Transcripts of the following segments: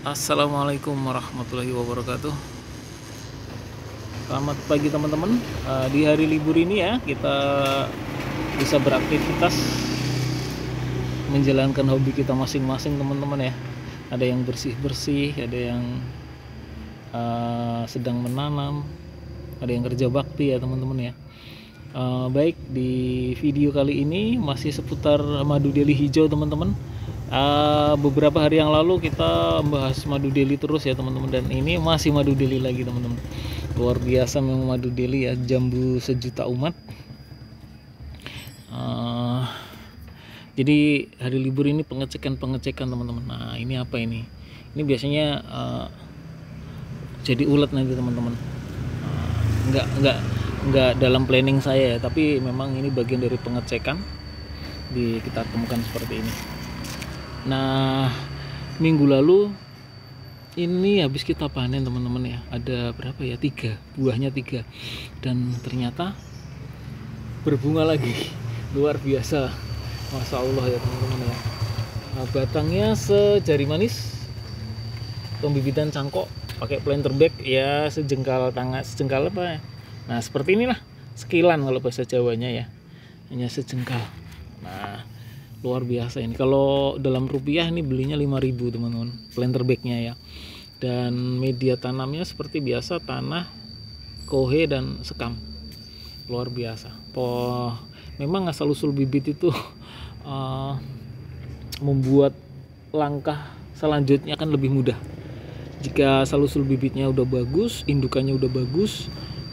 Assalamualaikum warahmatullahi wabarakatuh. Selamat pagi teman-teman. Di hari libur ini ya kita bisa beraktivitas menjalankan hobi kita masing-masing teman-teman ya. Ada yang bersih-bersih, ada yang sedang menanam, ada yang kerja bakti ya teman-teman ya. Baik, di video kali ini masih seputar madu deli hijau teman-teman. Beberapa hari yang lalu kita membahas madu deli terus ya teman-teman, dan ini masih madu deli lagi teman-teman. Luar biasa memang madu deli ya, jambu sejuta umat. Jadi hari libur ini pengecekan teman-teman. Nah ini apa ini biasanya jadi ulet nanti teman-teman. Nggak dalam planning saya ya, tapi memang ini bagian dari pengecekan. Kita temukan seperti ini. Nah minggu lalu ini habis kita panen teman-teman ya, ada berapa ya, 3 buahnya, 3, dan ternyata berbunga lagi. Luar biasa, masya Allah ya teman-teman ya. Nah, batangnya sejari manis, pembibitan cangkok pakai planter bag ya, sejengkal tangan, sejengkal apa ya, nah seperti inilah, sekilan kalau bahasa Jawanya ya, hanya sejengkal. Nah luar biasa ini. Kalau dalam rupiah ini belinya 5.000 teman-teman, planter bagnya ya. Dan media tanamnya seperti biasa, tanah, kohe, dan sekam. Luar biasa. Memang asal usul bibit itu membuat langkah selanjutnya akan lebih mudah. Jika asal usul bibitnya udah bagus, indukannya udah bagus,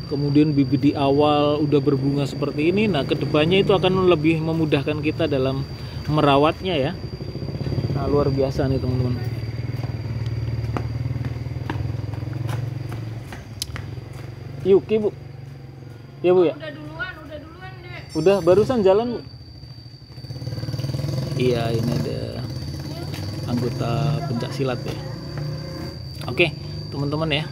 kemudian bibit di awal udah berbunga seperti ini, nah kedepannya itu akan lebih memudahkan kita dalam merawatnya ya. Nah luar biasa nih teman-teman. Yuki bu, ya bu ya. Udah duluan deh. Udah barusan jalan bu. Iya ini ada anggota pencak silat ya. Oke teman-teman ya.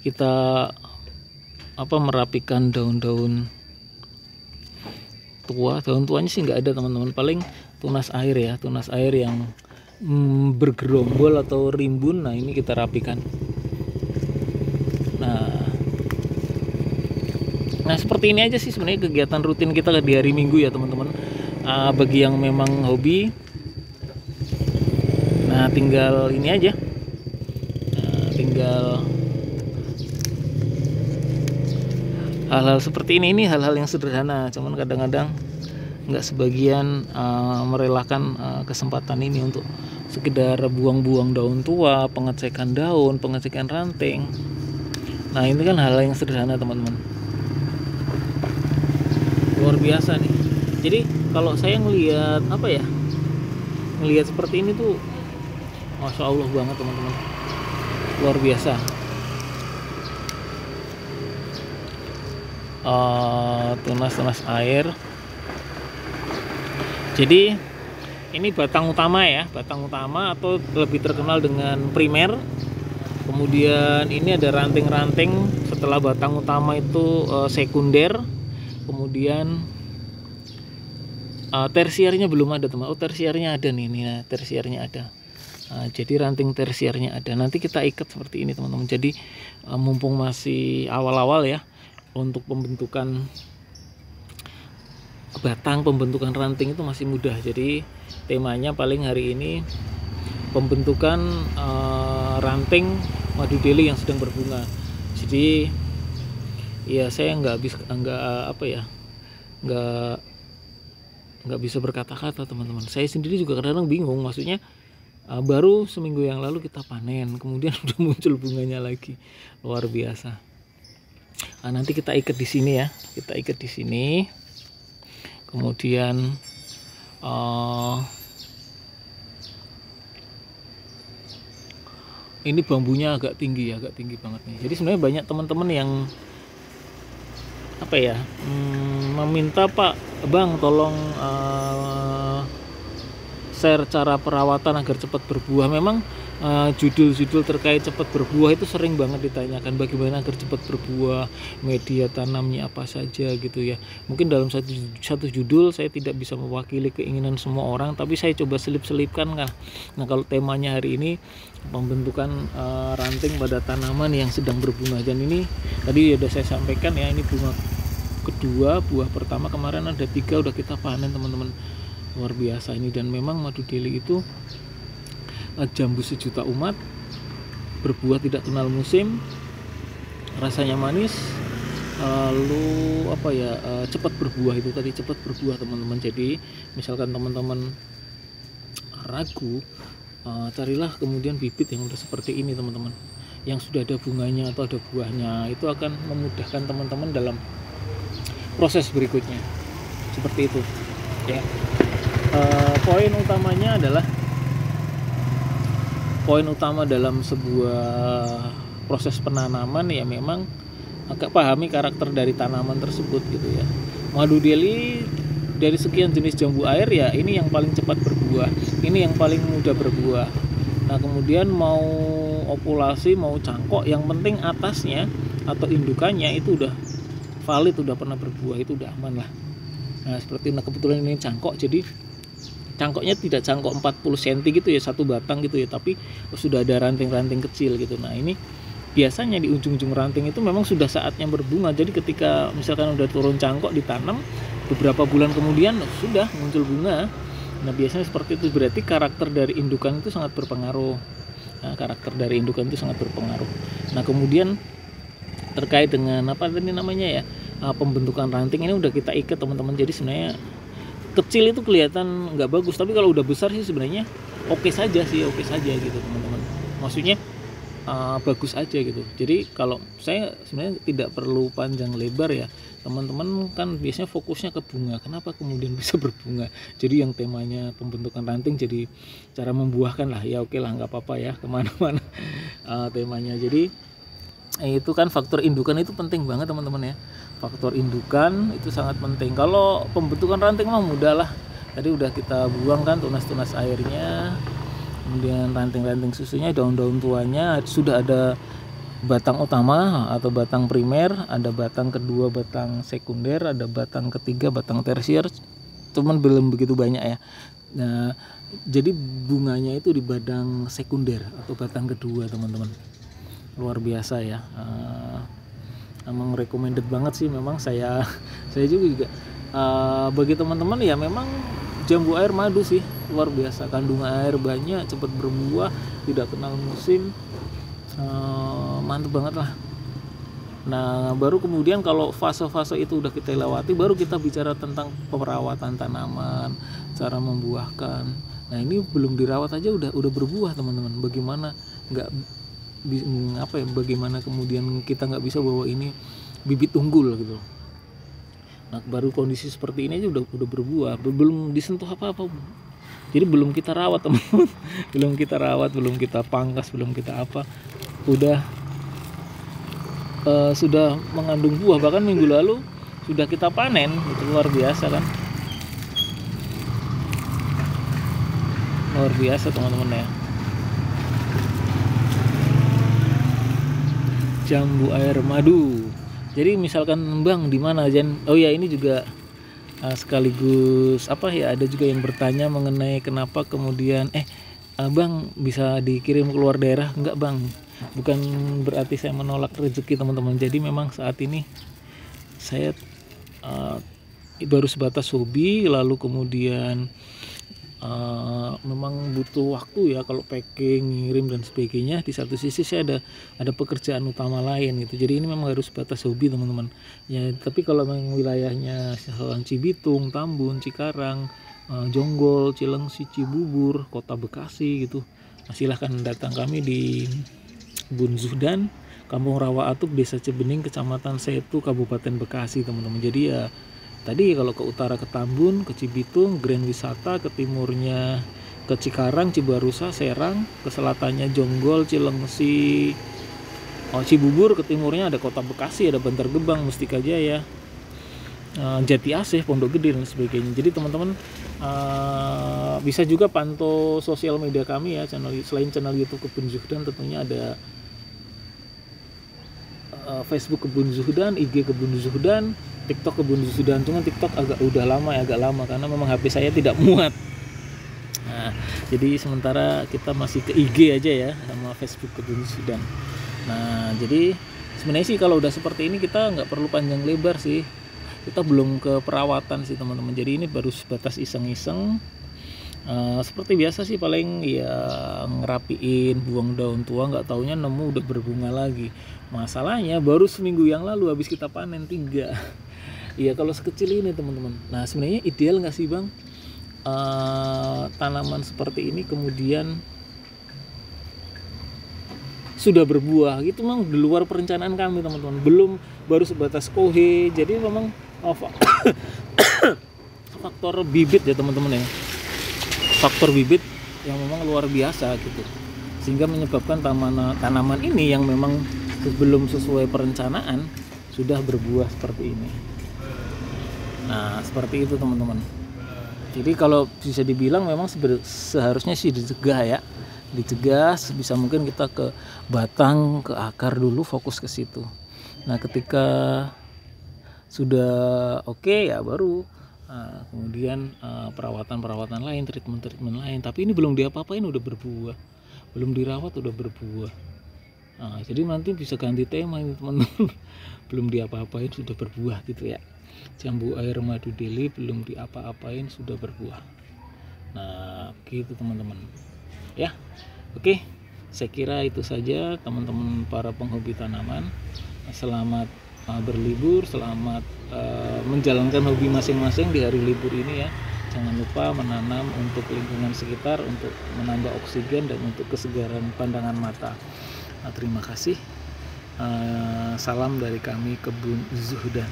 Kita merapikan daun-daun tua. Daun tuanya sih nggak ada teman-teman, paling tunas air ya, tunas air yang bergerombol atau rimbun. Nah ini kita rapikan. Nah seperti ini aja sih sebenarnya kegiatan rutin kita di hari Minggu ya teman-teman. Bagi yang memang hobi, nah tinggal ini aja, tinggal hal-hal seperti ini hal-hal yang sederhana, cuman kadang-kadang nggak sebagian merelakan kesempatan ini untuk sekedar buang-buang daun tua, pengecekan daun, pengecekan ranting. Nah ini kan hal yang sederhana teman-teman, luar biasa nih. Jadi kalau saya ngelihat ngelihat seperti ini tuh masya Allah banget teman-teman, luar biasa. Tunas air. Jadi ini batang utama ya, batang utama atau lebih terkenal dengan primer. Kemudian ini ada ranting-ranting setelah batang utama itu sekunder. Kemudian tersiernya belum ada teman. Tersiernya ada nih, tersiernya ada. Jadi ranting tersiernya ada. Nanti kita ikat seperti ini teman-teman. Jadi mumpung masih awal-awal ya, untuk pembentukan batang, pembentukan ranting itu masih mudah. Jadi temanya paling hari ini pembentukan ranting madu deli yang sedang berbunga. Jadi ya saya nggak bisa berkata-kata teman-teman. Saya sendiri juga kadang-kadang bingung, maksudnya baru seminggu yang lalu kita panen, kemudian udah muncul bunganya lagi, luar biasa. Nanti kita ikat di sini ya, kita ikat di sini. Kemudian ini bambunya agak tinggi banget nih. Jadi sebenarnya banyak teman-teman yang meminta, Pak Bang tolong share cara perawatan agar cepat berbuah. Memang judul-judul terkait cepat berbuah itu sering banget ditanyakan, bagaimana agar cepat berbuah, media tanamnya apa saja gitu ya. Mungkin dalam satu judul saya tidak bisa mewakili keinginan semua orang, tapi saya coba selip-selipkan kan. Nah, kalau temanya hari ini pembentukan ranting pada tanaman yang sedang berbunga, dan ini tadi sudah saya sampaikan ya, ini bunga kedua, buah pertama kemarin ada 3 udah kita panen teman-teman. Luar biasa ini. Dan memang madu deli itu jambu sejuta umat, berbuah tidak kenal musim, rasanya manis, lalu apa ya, cepat berbuah. Itu tadi cepat berbuah teman-teman. Jadi misalkan teman-teman ragu, carilah kemudian bibit yang udah seperti ini teman-teman, yang sudah ada bunganya atau ada buahnya. Itu akan memudahkan teman-teman dalam proses berikutnya, seperti itu ya. Poin utama dalam sebuah proses penanaman ya memang agak pahami karakter dari tanaman tersebut gitu ya. Madu deli dari sekian jenis jambu air ya ini yang paling cepat berbuah, ini yang paling mudah berbuah. Nah, kemudian mau ovulasi mau cangkok, yang penting atasnya atau indukannya itu udah valid, udah pernah berbuah, itu udah aman lah. Nah, seperti kebetulan ini cangkok, jadi cangkoknya tidak cangkok 40 cm gitu ya, satu batang gitu ya, tapi sudah ada ranting-ranting kecil gitu. Nah, ini biasanya di ujung-ujung ranting itu memang sudah saatnya berbunga. Jadi ketika misalkan udah turun cangkok ditanam, beberapa bulan kemudian sudah muncul bunga. Nah, biasanya seperti itu, berarti karakter dari indukan itu sangat berpengaruh. Nah, Nah, kemudian terkait dengan apa tadi namanya ya, pembentukan ranting ini udah kita ikat teman-teman. Jadi sebenarnya kecil itu kelihatan nggak bagus, tapi kalau udah besar sih sebenarnya oke saja gitu teman-teman. Maksudnya bagus aja gitu. Jadi kalau saya sebenarnya tidak perlu panjang lebar ya teman-teman, kan biasanya fokusnya ke bunga, kenapa kemudian bisa berbunga. Jadi yang temanya pembentukan ranting jadi cara membuahkan lah ya, oke lah, nggak apa-apa ya kemana-mana temanya. Jadi itu kan faktor indukan itu penting banget teman-teman ya. Faktor indukan itu sangat penting. Kalau pembentukan ranting mah mudah lah. Tadi udah kita buang kan tunas-tunas airnya, kemudian ranting-ranting susunya, daun-daun tuanya, sudah ada batang utama atau batang primer, ada batang kedua, batang sekunder, ada batang ketiga, batang tersier. Cuman belum begitu banyak ya. Nah, jadi bunganya itu di batang sekunder atau batang kedua teman-teman. Luar biasa ya. Emang recommended banget sih memang saya juga bagi teman-teman ya, memang jambu air madu sih luar biasa, kandungan air banyak, cepat berbuah, tidak kenal musim, mantep banget lah. Nah, baru kemudian kalau fase-fase itu udah kita lewati, baru kita bicara tentang perawatan tanaman, cara membuahkan. Nah, ini belum dirawat aja udah berbuah teman-teman. Bagaimana kemudian kita nggak bisa bawa ini bibit unggul gitu. Nah, baru kondisi seperti ini aja udah berbuah, belum disentuh apa-apa. Jadi belum kita rawat teman-teman, belum kita pangkas, belum kita apa, sudah mengandung buah. Bahkan minggu lalu sudah kita panen, itu luar biasa kan, luar biasa teman-teman ya. Jambu air madu. Jadi misalkan Bang di mana Jen? Oh ya, ini juga sekaligus apa ya, ada juga yang bertanya mengenai kenapa kemudian Bang bisa dikirim keluar daerah. Enggak Bang, bukan berarti saya menolak rezeki teman-teman. Jadi memang saat ini saya baru sebatas hobi, lalu kemudian memang butuh waktu ya kalau packing, ngirim dan sebagainya. Di satu sisi saya ada pekerjaan utama lain gitu. Jadi ini memang harus batas hobi teman-teman. Ya, tapi kalau memang wilayahnya Cibitung, Tambun, Cikarang, Jonggol, Cilengsi, Cibubur, Kota Bekasi gitu, silahkan datang kami di Bun Zuhdan, Kampung Rawa Atuk, Desa Cebening, Kecamatan Setu, Kabupaten Bekasi teman-teman. Jadi ya tadi kalau ke utara ke Tambun, ke Cibitung, Grand Wisata, ke timurnya ke Cikarang, Cibarusa, Serang, ke selatannya Jonggol, Cilengsi, Cibubur, ke timurnya ada Kota Bekasi, ada Bantar Gebang, Mustika Jaya, Jati Asih, Pondok Gede dan sebagainya. Jadi teman-teman Bisa juga pantau sosial media kami ya, selain channel YouTube Kebun Zuhdan tentunya ada Facebook Kebun Zuhdan, IG Kebun Zuhdan, TikTok Kebun Zuhdan. Cuma TikTok agak lama karena memang HP saya tidak muat. Nah, jadi sementara kita masih ke IG aja ya sama Facebook Kebun Zuhdan. Nah, jadi sebenarnya sih kalau udah seperti ini kita nggak perlu panjang lebar sih. Kita belum ke perawatan sih teman-teman. Jadi ini baru sebatas iseng-iseng. Seperti biasa sih, paling ya ngerapiin, buang daun tua, nggak taunya nemu udah berbunga lagi. Masalahnya baru seminggu yang lalu habis kita panen 3. Iya, kalau sekecil ini teman-teman. Nah, sebenarnya ideal nggak sih Bang, tanaman seperti ini kemudian sudah berbuah gitu? Memang di luar perencanaan kami teman-teman, baru sebatas kohe. Jadi memang faktor bibit ya teman-teman ya, faktor bibit yang memang luar biasa gitu, sehingga menyebabkan tanaman ini yang memang sebelum sesuai perencanaan sudah berbuah seperti ini. Nah, seperti itu teman-teman. Jadi kalau bisa dibilang memang seharusnya sih dicegah sebisa mungkin kita ke batang, ke akar dulu, fokus ke situ. Nah, ketika sudah oke ya baru kemudian perawatan lain, treatment lain. Tapi ini belum diapa-apain udah berbuah, belum dirawat udah berbuah. Nah, jadi nanti bisa ganti tema ini teman-teman. Belum diapa-apain sudah berbuah gitu ya. Jambu air madu deli belum diapa-apain sudah berbuah. Nah, gitu teman-teman. Ya, oke. Saya kira itu saja teman-teman para penghobi tanaman. Selamat berlibur, selamat menjalankan hobi masing-masing di hari libur ini ya. Jangan lupa menanam untuk lingkungan sekitar, untuk menambah oksigen dan untuk kesegaran pandangan mata. Nah, terima kasih. Salam dari kami Kebun Zuhdan.